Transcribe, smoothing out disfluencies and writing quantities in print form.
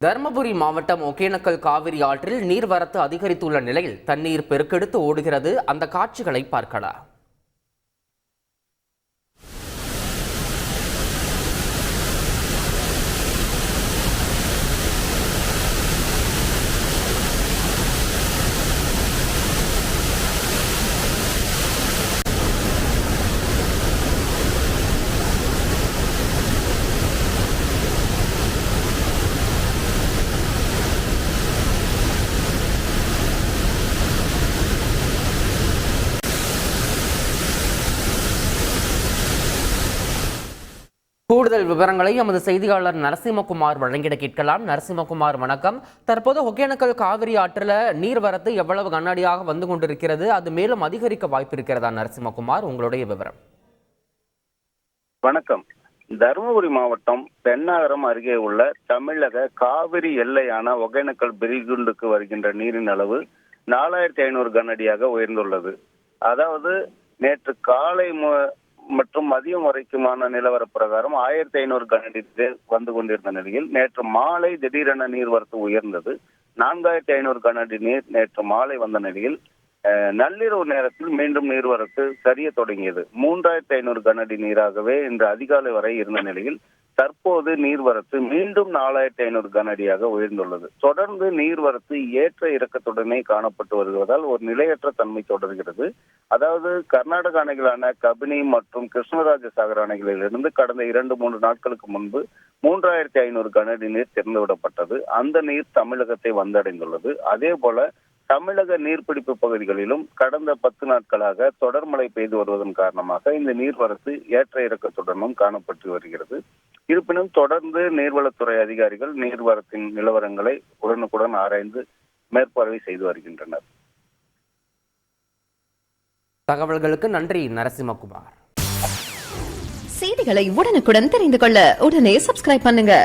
தருமபுரி மாவட்டம் ஒகேனக்கல் காவிரி ஆற்றில் நீர்வரத்து அதிகரித்துள்ள நிலையில் தண்ணீர் பெருக்கெடுத்து ஓடுகிறது. அந்த காட்சிகளை பார்க்கலாம். கூடுதல் விவரங்களை எமது செய்தியாளர் நரசிம்மகுமார் வழங்கிட கேட்கலாம். நரசிம்மகுமார், வணக்கம். தற்போது ஒகேனக்கல் காவிரி ஆற்றில் நீர்வரத்து எவ்வளவு கண்ணாடியாக வந்து கொண்டிருக்கிறது? அது மேலும் அதிகரிக்க வாய்ப்பு இருக்கிறதா? நரசிம்மகுமார், உங்களுடைய விவரம். வணக்கம். தருமபுரி மாவட்டம் பெண்ணாகரம் அருகே உள்ள தமிழக காவிரி எல்லையான ஒகேனக்கல் பிரிகுண்டுக்கு வருகின்ற நீரின் அளவு 4500 கனஅடியாக உயர்ந்துள்ளது. அதாவது நேற்று காலை மற்றும் மதியம் வரைக்குமான நிலவர பிரகாரம் 1500 கனஅடி வந்து கொண்டிருந்த நிலையில் நேற்று மாலை திடீரென நீர்வரத்து உயர்ந்தது. 4500 கனஅடி நீர் நேற்று மாலை வந்த நிலையில் நள்ளிரவு நேரத்தில் மீண்டும் நீர்வரத்து சரிய தொடங்கியது. 3500 கனஅடி நீராகவே இன்று அதிகாலை வரை இருந்த நிலையில் தற்போது நீர்வரத்து மீண்டும் 4500 கனஅடியாக உயர்ந்துள்ளது. தொடர்ந்து நீர்வரத்து ஏற்ற இறக்கத்துடனே காணப்பட்டு வருவதால் ஒரு நிலையற்ற தன்மை தொடர்கிறது. அதாவது கர்நாடக அணைகளான கபினி மற்றும் கிருஷ்ணராஜசாகர் அணைகளிலிருந்து கடந்த 2-3 நாட்களுக்கு முன்பு 3500 கனஅடி நீர் திறந்துவிடப்பட்டது. அந்த நீர் தமிழகத்தை வந்தடைந்துள்ளது. அதே போல தமிழக நீர்பிடிப்பு பகுதிகளிலும் கடந்த 10 நாட்களாக தொடர் மழை பெய்து வருவதன் காரணமாக இந்த நீர்வரத்து ஏற்ற இறக்கத்துடனும் காணப்பட்டு வருகிறது. இருப்பினும் தொடர்ந்து நீர்வளத்துறை அதிகாரிகள் நீர்வரத்தின் நிலவரங்களை உடனுக்குடன் ஆராய்ந்து மேற்பார்வை செய்து வருகின்றனர். தகவல்களுக்கு நன்றி நரசிம்மகுமார். செய்திகளை உடனுக்குடன் தெரிந்து கொள்ள உடனே சப்ஸ்கிரைப் பண்ணுங்க.